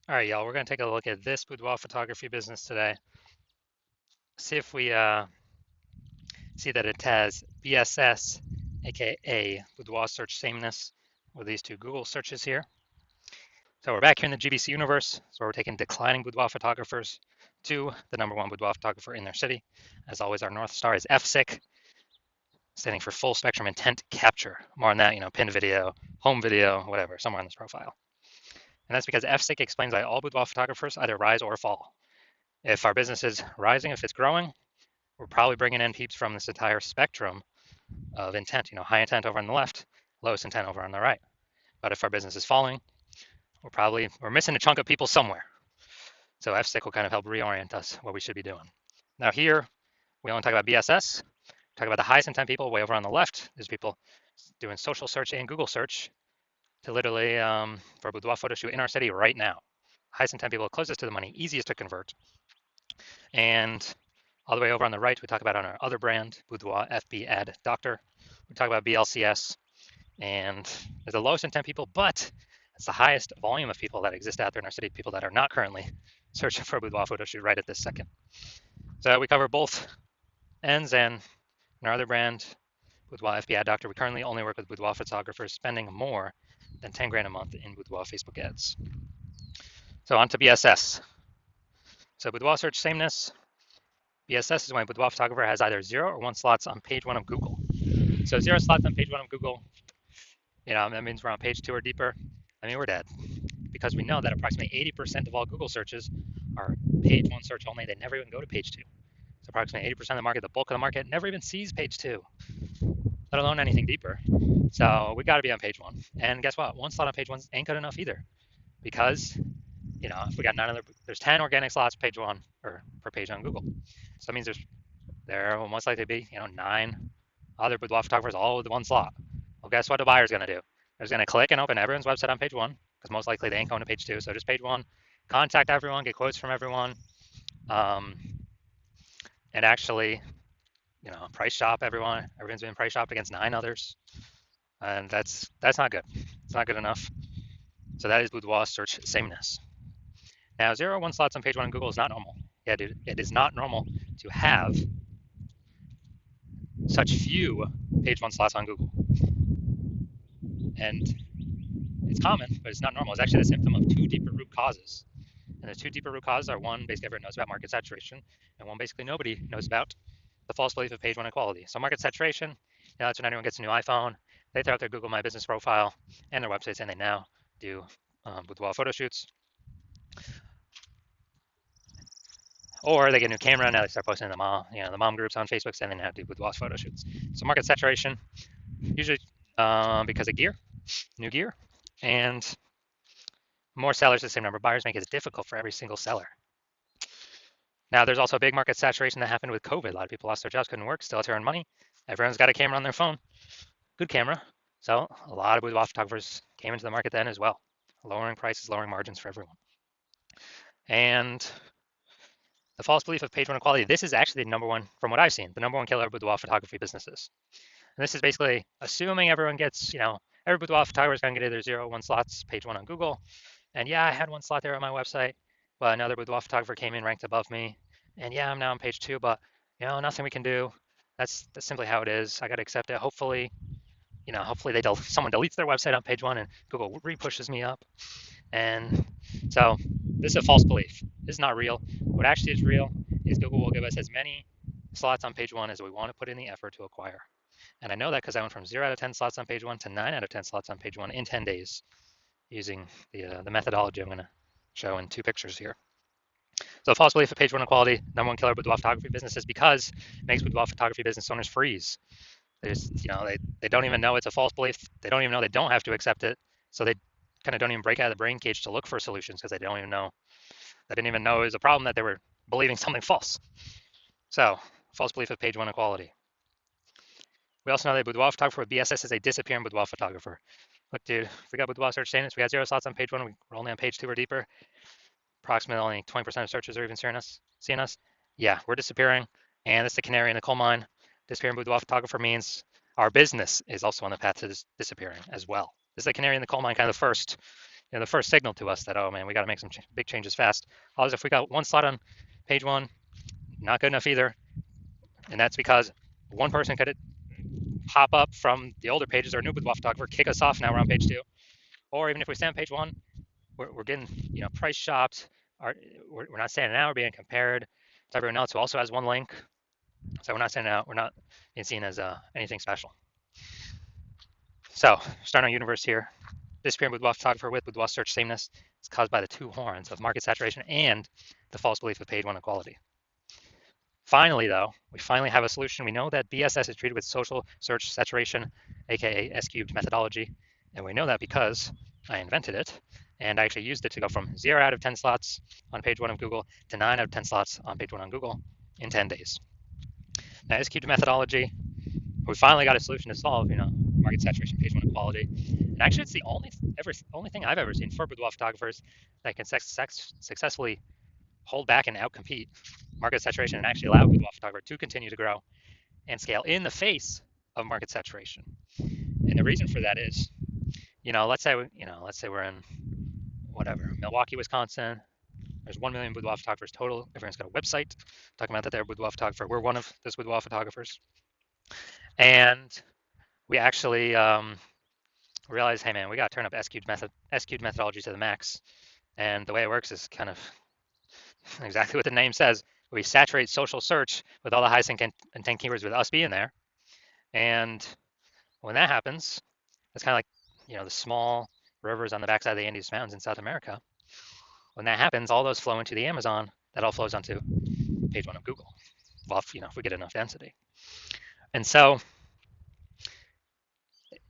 All right, y'all, we're going to take a look at this boudoir photography business today. See if we see that it has BSS, aka boudoir search sameness, with these two Google searches here. So we're back here in the GBC universe. So we're taking declining boudoir photographers to the #1 boudoir photographer in their city. As always, our North Star is FSIC, standing for full spectrum intent capture. More on that, pinned video, home video, whatever, somewhere on this profile. And that's because FSIC explains why all boudoir photographers either rise or fall. If our business is rising, if it's growing, we're probably bringing in peeps from this entire spectrum of intent, high intent over on the left, lowest intent over on the right. But if our business is falling, we're missing a chunk of people somewhere. So FSIC will kind of help reorient us what we should be doing. Now here, we only talk about BSS, talk about the highest intent people way over on the left. There's people doing social search and Google search to literally for a boudoir photo shoot in our city right now. Highest intent people closest to the money, easiest to convert. And all the way over on the right, we talk about on our other brand, Boudoir FB Ad Doctor. We talk about BLCS, and there's the lowest intent people, but it's the highest volume of people that exist out there in our city, people that are not currently searching for a boudoir photo shoot right at this second. So we cover both ends, and in our other brand, Boudoir FB Ad Doctor, we currently only work with boudoir photographers spending more than 10 grand a month in boudoir Facebook ads. So on to BSS. So boudoir search sameness. BSS is when a boudoir photographer has either 0 or 1 slots on page 1 of Google. So 0 slots on page 1 of Google, that means we're on page 2 or deeper. I mean, we're dead, because we know that approximately 80% of all Google searches are page 1 search only. They never even go to page 2. So approximately 80% of the market, the bulk of the market, never even sees page 2, let alone anything deeper. So we got to be on page 1. And guess what? 1 slot on page 1 ain't good enough either, because if we got there's 10 organic slots page 1 or per page on Google. So that means there will most likely be 9 other boudoir photographers all with 1 slot. Well, guess what the buyer's going to do? They're going to click and open everyone's website on page 1, because most likely they ain't going to page 2. So just page 1, contact everyone, get quotes from everyone, and actually, price shop everyone. Everyone's being price shopped against 9 others, and that's not good. It's not good enough. So that is boudoir search sameness. Now, 0 or 1 slots on page 1 on Google is not normal. Yeah, dude, it is not normal to have such few page 1 slots on Google. And it's common, but it's not normal. It's actually the symptom of 2 deeper root causes. And the 2 deeper root causes are, one, basically everyone knows about market saturation, and one, basically nobody knows about the false belief of page 1 equality. So market saturation, that's when anyone gets a new iPhone, they throw out their Google My Business profile and their website saying they now do boudoir photo shoots. Or they get a new camera, and now they start posting the mom groups on Facebook saying they now do boudoir photo shoots. So market saturation, usually because of new gear, and more sellers, the same number of buyers, make it difficult for every single seller. Now, there's also a big market saturation that happened with COVID. A lot of people lost their jobs, couldn't work, still had to earn money. Everyone's got a camera on their phone, good camera. So a lot of boudoir photographers came into the market then as well, lowering prices, lowering margins for everyone. And the false belief of page 1 equality, this is actually the #1, from what I've seen, the #1 killer of boudoir photography businesses. And this is basically assuming everyone gets, every boudoir photographer is going to get either 0 or 1 slots, page 1 on Google. And yeah, I had 1 slot there on my website, but another boudoir photographer came in ranked above me. And yeah, I'm now on page 2, but nothing we can do. That's simply how it is. I got to accept it. Hopefully, hopefully someone deletes their website on page 1 and Google repushes me up. And so this is a false belief. This is not real. What actually is real is Google will give us as many slots on page 1 as we want to put in the effort to acquire. And I know that because I went from 0 out of 10 slots on page 1 to 9 out of 10 slots on page 1 in 10 days using the methodology I'm going to show in 2 pictures here. So false belief of page 1 equality, #1 killer boudoir photography business, is because it makes boudoir photography business owners freeze. They just, they don't even know it's a false belief. They don't even know they don't have to accept it. So they kind of don't even break out of the brain cage to look for solutions, because they didn't even know it was a problem, that they were believing something false. So false belief of page 1 equality. We also know that boudoir photographer with BSS is a disappearing boudoir photographer. Look, dude, if we got boudoir search sameness, we got 0 slots on page 1, we're only on page 2 or deeper. Approximately only 20% of searches are even seeing us. Yeah, we're disappearing, and it's the canary in the coal mine. Disappearing boudoir photographer means our business is also on the path to disappearing as well. This is the canary in the coal mine, kind of the first, the first signal to us that, oh man, we got to make some big changes fast. Always, if we got one slot on page one, not good enough either. And that's because one person could pop up from the older pages or a new boudoir photographer, kick us off. Now we're on page two. Or even if we stay on page one, we're getting price shopped. We're not standing out. We're being compared to everyone else who also has one link. So we're not standing out. We're not being seen as anything special. So starting our universe here. Disappearing boudoir photographer with boudoir search sameness is caused by the two horns of market saturation and the false belief of page one equality. Finally, though, we finally have a solution. We know that BSS is treated with social search saturation, aka S-cubed methodology, and we know that because I invented it, and I actually used it to go from 0 out of 10 slots on page one of Google to 9 out of 10 slots on page one on Google in 10 days. Now, S-cubed methodology, we finally got a solution to solve, market saturation, page one equality. And actually, it's the only thing I've ever seen for boudoir photographers that can successfully hold back and outcompete market saturation and actually allow a boudoir photographer to continue to grow and scale in the face of market saturation. And the reason for that is, let's say we're in Milwaukee, Wisconsin. There's 1 million boudoir photographers total. Everyone's got a website talking about that they're a boudoir photographer. We're one of those boudoir photographers. And we actually realize, hey man, we got to turn up S-cubed methodology to the max. And the way it works is kind of exactly what the name says. We saturate social search with all the highest intent keywords with us being there. And when that happens, it's kind of like, the small rivers on the backside of the Andes Mountains in South America. When that happens, all those flow into the Amazon. That all flows onto page one of Google. Well, if we get enough density. And so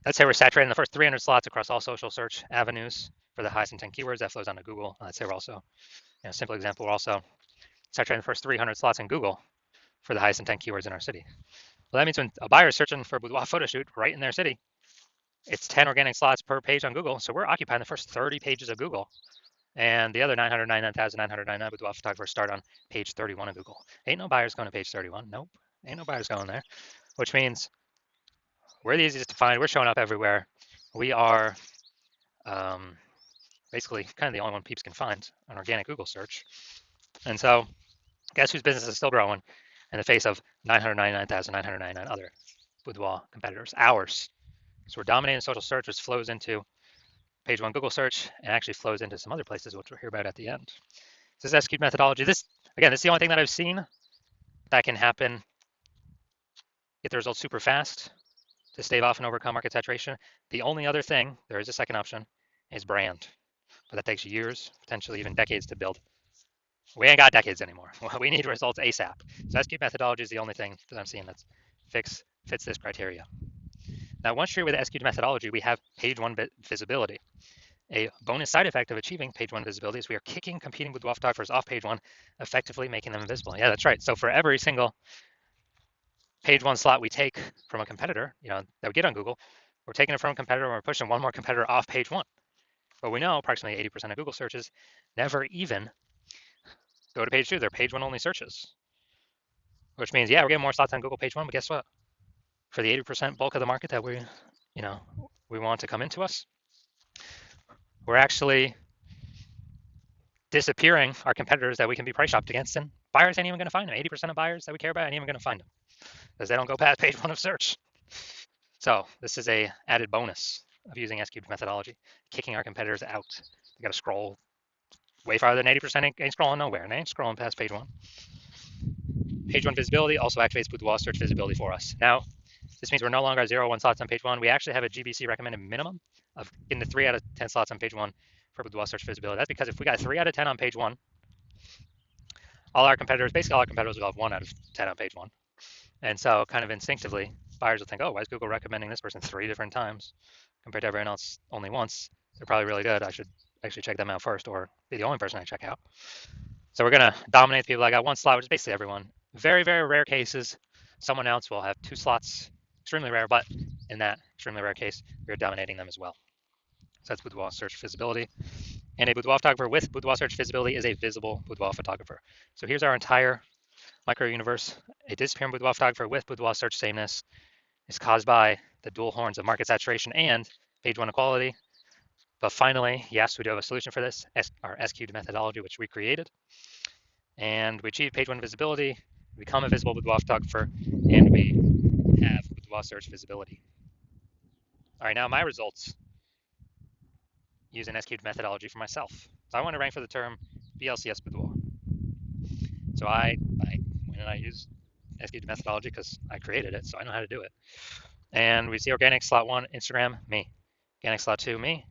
let's say we're saturating the first 300 slots across all social search avenues for the highest intent keywords. That flows onto Google. Let's say we're also, simple example, we're also saturating the first 300 slots in Google for the highest intent keywords in our city. Well, that means when a buyer is searching for a boudoir photo shoot right in their city, it's 10 organic slots per page on Google. So we're occupying the first 30 pages of Google. And the other 999,999 boudoir photographers start on page 31 of Google. Ain't no buyers going to page 31. Nope. Ain't no buyers going there. Which means we're the easiest to find. We're showing up everywhere. We are basically kind of the only one peeps can find on organic Google search. And so guess whose business is still growing in the face of 999,999 other boudoir competitors? Ours. So we're dominating social search, which flows into page one Google search and actually flows into some other places, which we'll hear about at the end. This is S-cubed methodology. This is the only thing that I've seen that can happen, get the results super fast to stave off and overcome market saturation. The only other thing, there is a second option, is brand. But that takes years, potentially even decades to build. We ain't got decades anymore. We need results ASAP. So S-cubed methodology is the only thing that I'm seeing that fits this criteria. Now, once you're with S-cubed methodology, we have page one visibility. A bonus side effect of achieving page one visibility is we are kicking competing boudoir photographers off page one, effectively making them invisible. Yeah, that's right. So for every single page one slot we take from a competitor, that we get on Google, we're taking it from a competitor and we're pushing one more competitor off page one. But we know approximately 80% of Google searches never even go to page two. They're page one only searches, which means, yeah, we're getting more slots on Google page one, but guess what? For the 80% bulk of the market that we want to come into us, we're actually disappearing our competitors that we can be price shopped against, and buyers ain't even going to find them. 80% of buyers that we care about ain't even going to find them because they don't go past page one of search. So this is a added bonus of using S-cubed methodology, kicking our competitors out. They got to scroll way farther than 80%. Ain't scrolling nowhere, and they ain't scrolling past page one. Page one visibility also activates boudoir search visibility for us. Now, this means we're no longer at 0-1 slots on page one. We actually have a GBC recommended minimum of getting to 3 out of 10 slots on page one for boudoir search visibility. That's because if we got 3 out of 10 on page one, basically all our competitors will have 1 out of 10 on page one. And so kind of instinctively, buyers will think, oh, why is Google recommending this person 3 different times compared to everyone else only once? They're probably really good. I should actually check them out first or be the only person I check out. So we're going to dominate people that got 1 slot, which is basically everyone. Very, very rare cases, someone else will have 2 slots. Extremely rare, but in that extremely rare case, we're dominating them as well. So that's boudoir search visibility. And a boudoir photographer with boudoir search visibility is a visible boudoir photographer. So here's our entire micro universe. A disappearing boudoir photographer with boudoir search sameness is caused by the dual horns of market saturation and page one equality. But finally, yes, we do have a solution for this, our SQ'd methodology, which we created. And we achieve page one visibility, we become a visible boudoir photographer, and we have boudoir search visibility. All right, now my results use an SQ'd methodology for myself. So I want to rank for the term BLCS boudoir. So I went and I use SQ'd methodology because I created it, so I know how to do it. And we see organic slot 1, Instagram, me. Organic slot 2, me.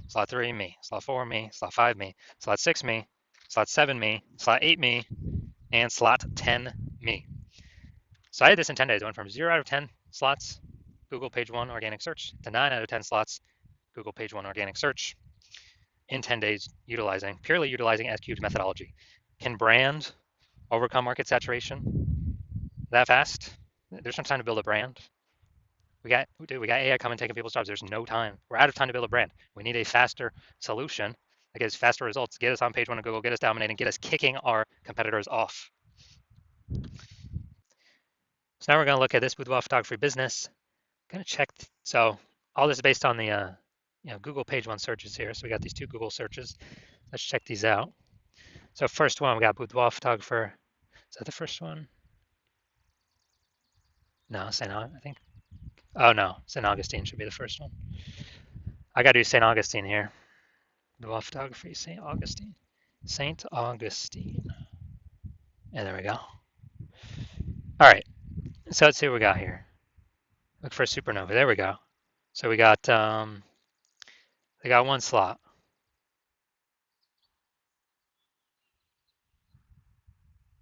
Slot 3, me. Slot 4, me. Slot 5, me. Slot 6, me. Slot 7, me. Slot 8, me. And slot 10, me. So I did this in 10 days. I went from 0 out of 10 slots, Google page 1 organic search, to 9 out of 10 slots, Google page 1 organic search in 10 days, purely utilizing SQ'd methodology. Can brand overcome market saturation that fast? There's no time to build a brand. We got AI coming taking people's jobs. There's no time. We're out of time to build a brand. We need a faster solution that gives faster results, get us on page 1 of Google, get us dominating, get us kicking our competitors off. So now we're going to look at this boudoir photography business. I'm going to check. So all this is based on the Google page 1 searches here. So we got these 2 Google searches. Let's check these out. So first one, we got boudoir photographer. Is that the first one? No, I think. Oh no, St. Augustine should be the first one. I got to do St. Augustine here. Boudoir photography, St. Augustine. St. Augustine. And there we go. All right. So let's see what we got here. Look for a supernova. There we go. So we got they got 1 slot.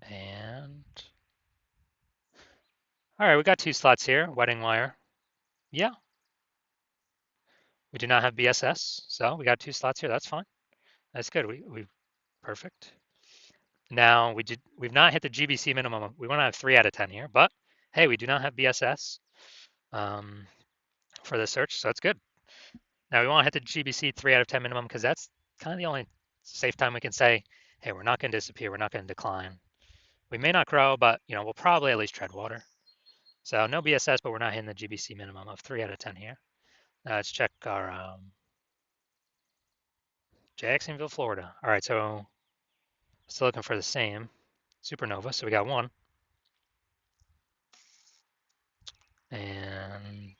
And all right, we got 2 slots here. Wedding wire. Yeah. We do not have BSS, so we got 2 slots here. That's fine. That's good. We perfect. Now we've not hit the GBC minimum. We want to have 3 out of 10 here, but hey, we do not have BSS for the search, so that's good. Now we want to hit the GBC 3 out of 10 minimum because that's kind of the only safe time we can say, hey, we're not going to disappear, we're not going to decline. We may not grow, but we'll probably at least tread water. So no BSS, but we're not hitting the GBC minimum of 3 out of 10 here. Let's check our Jacksonville, Florida. All right, so still looking for the same supernova. So we got 1. And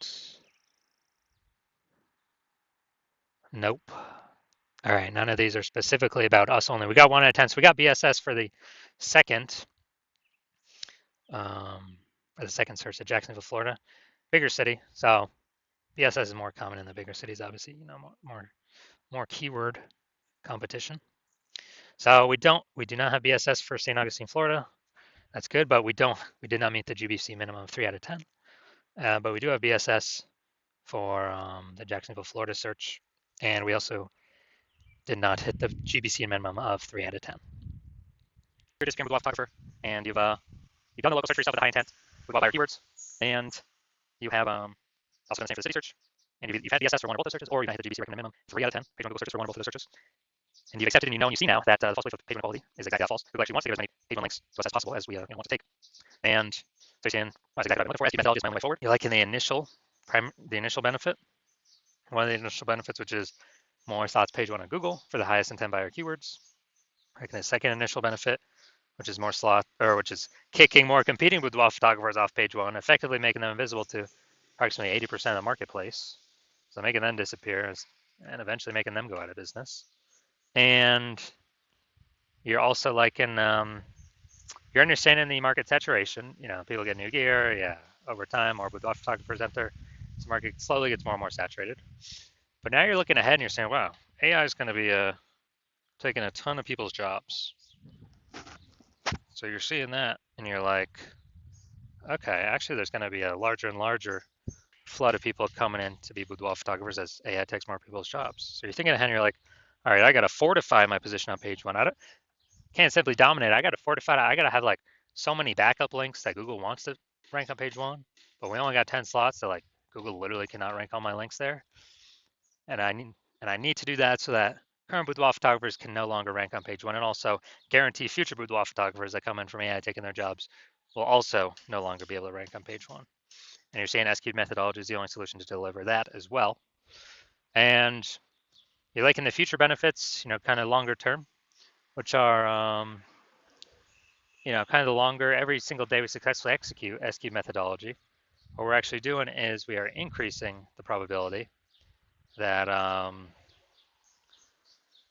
nope. All right, none of these are specifically about us only. We got 1 out of 10. So we got BSS for the second search at Jacksonville, Florida. Bigger city. So BSS is more common in the bigger cities, obviously, more keyword competition. So we do not have BSS for St. Augustine, Florida. That's good, but we did not meet the GBC minimum of 3 out of 10. But we do have BSS for the Jacksonville, Florida search, and we also did not hit the GBC minimum of 3 out of 10. You're a disclaimer boudoir photographer, and you've done the local search for yourself with a high intent with boudoir keywords, and you have also done the same for the city search, and you've had BSS for 1 or both those searches, or you've hit the GBC recommended minimum 3 out of 10 page 1 Google searches for 1 or both of those searches. And you've accepted and you know and you see now that the false belief of page 1 quality is exactly false. Google actually wants to give as many page 1 links to us as possible as we want to take. And so you're saying, well, that's exactly what I'm looking for. SQL methodology is my only way forward. You're liking the initial benefit. One of the initial benefits, which is more slots page 1 on Google for the highest intent buyer keywords. Liking the second initial benefit, which is which is kicking more competing boudoir photographers off page 1, effectively making them invisible to approximately 80% of the marketplace. So making them disappear and eventually making them go out of business. And you're also liking, you're understanding the market saturation. People get new gear, over time, more boudoir photographers enter. This market slowly gets more and more saturated. But now you're looking ahead and you're saying, wow, AI is going to be taking a ton of people's jobs. So you're seeing that and you're like, okay, actually there's going to be a larger and larger flood of people coming in to be boudoir photographers as AI takes more people's jobs. So you're thinking ahead and you're like, all right, I got to fortify my position on page 1. I can't simply dominate. I got to fortify it. I got to have like so many backup links that Google wants to rank on page 1, but we only got 10 slots, so like Google literally cannot rank all my links there. And I need to do that so that current boudoir photographers can no longer rank on page 1, and also guarantee future boudoir photographers that come in from AI taking their jobs will also no longer be able to rank on page 1. And you're saying SQ'd methodology is the only solution to deliver that as well. And You're liking the future benefits, kind of longer term, which are, kind of the longer every single day we successfully execute SQ methodology. What we're actually doing is we are increasing the probability that,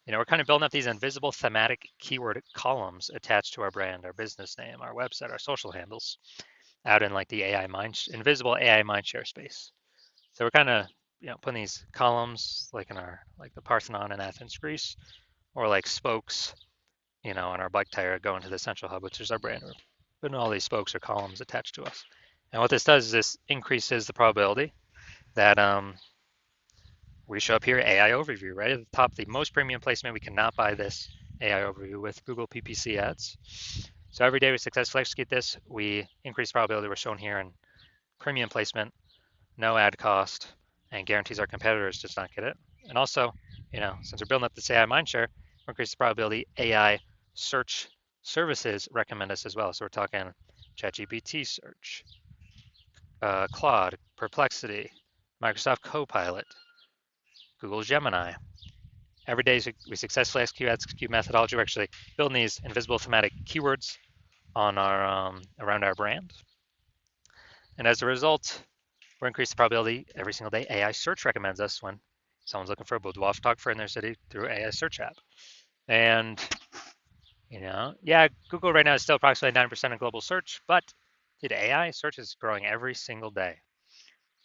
we're kind of building up these invisible thematic keyword columns attached to our brand, our business name, our website, our social handles, out in like the invisible AI mindshare space. So we're kind of, putting these columns like in our, like the Parthenon in Athens, Greece, or like spokes, on our bike tire going to the central hub, which is our brand. We're putting all these spokes or columns attached to us. And what this does is this increases the probability that we show up here, AI overview, right at the top, the most premium placement. We cannot buy this AI overview with Google PPC ads. So every day we successfully execute this, we increase the probability we're shown here in premium placement, no ad cost, and guarantees our competitors does not get it. And also, since we're building up this AI mindshare, we increase the probability AI search services recommend us as well. So we're talking ChatGPT search, Claude, Perplexity, Microsoft Copilot, Google Gemini. Every day we successfully execute methodology. We're actually building these invisible thematic keywords on our around our brand. And as a result, we're increasing the probability every single day AI search recommends us when someone's looking for a boudoir photographer in their city through AI search app. And, Google right now is still approximately 9% of global search, but dude, AI search is growing every single day.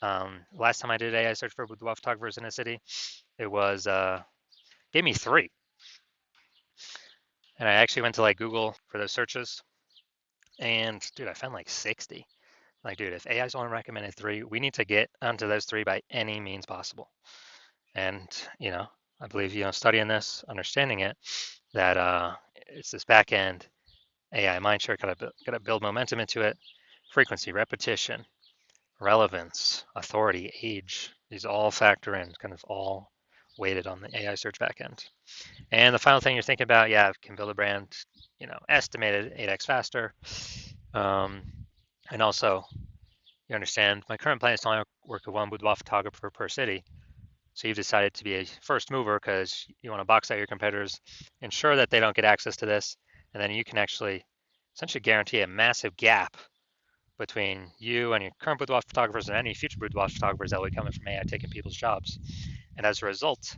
Last time I did AI search for boudoir photographers in a city, it was gave me 3. And I actually went to like Google for those searches, and dude, I found like 60. Like, dude, if AI's only recommended 3, we need to get onto those 3 by any means possible. And, I believe, studying this, understanding it, that it's this back end AI mindshare, gotta build momentum into it, frequency, repetition, relevance, authority, age. These all factor in, kind of all weighted on the AI search backend. And the final thing you're thinking about, can build a brand, estimated 8x faster. And also, you understand my current plan is to only work with one boudoir photographer per city. So you've decided to be a first mover because you want to box out your competitors, ensure that they don't get access to this, and then you can actually essentially guarantee a massive gap between you and your current boudoir photographers and any future boudoir photographers that will be coming from AI taking people's jobs. And as a result,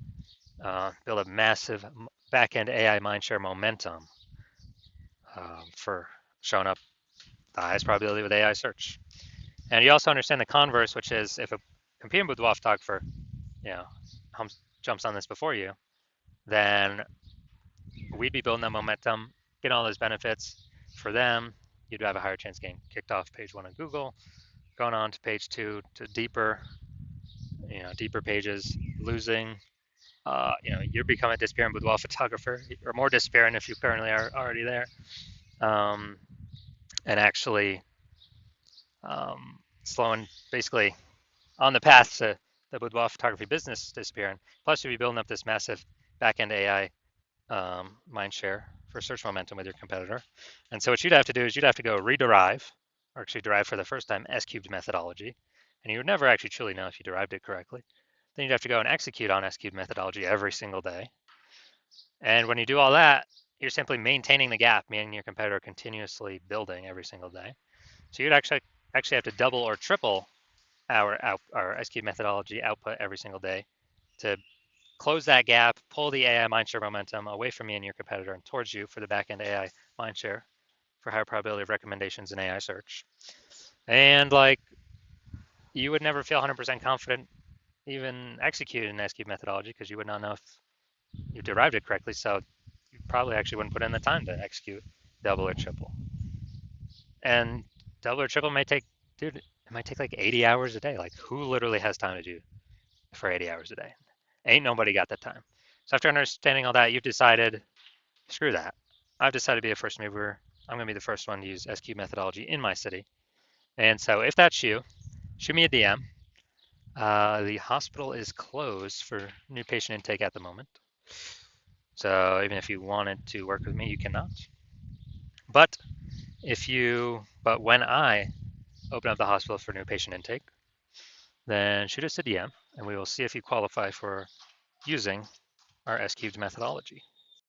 build a massive back-end AI mindshare momentum for showing up the highest probability with AI search. And you also understand the converse, which is if a competing boudoir photographer, jumps on this before you, then we'd be building that momentum, getting all those benefits for them. You'd have a higher chance getting kicked off page 1 of Google, going on to page 2 to deeper pages, losing. You're becoming a disappearing boudoir photographer, or more disappearing if you currently are already there, and actually slowing, basically on the path to the boudoir photography business disappearing. Plus, you'll be building up this massive back-end AI mindshare for search momentum with your competitor. And so what you'd have to do is you'd have to go rederive, or actually derive for the first time S-cubed methodology. And you would never actually truly know if you derived it correctly. Then you'd have to go and execute on S-cubed methodology every single day. And when you do all that, you're simply maintaining the gap, meaning your competitor continuously building every single day. So you'd actually have to double or triple our S-cubed methodology output every single day to close that gap, pull the AI mindshare momentum away from you and your competitor and towards you for the backend AI mindshare for higher probability of recommendations in AI search. And you would never feel 100% confident even executing an S-cube methodology because you would not know if you derived it correctly. So you probably actually wouldn't put in the time to execute double or triple. And double or triple might take like 80 hours a day. Like, who literally has time to do for 80 hours a day? Ain't nobody got that time. So after understanding all that, you've decided, screw that. I've decided to be a first mover. I'm going to be the first one to use SQ methodology in my city. And so if that's you, shoot me a DM. The hospital is closed for new patient intake at the moment. So even if you wanted to work with me, you cannot. But when I open up the hospital for new patient intake, then shoot us a DM and we will see if you qualify for using our S cubed methodology.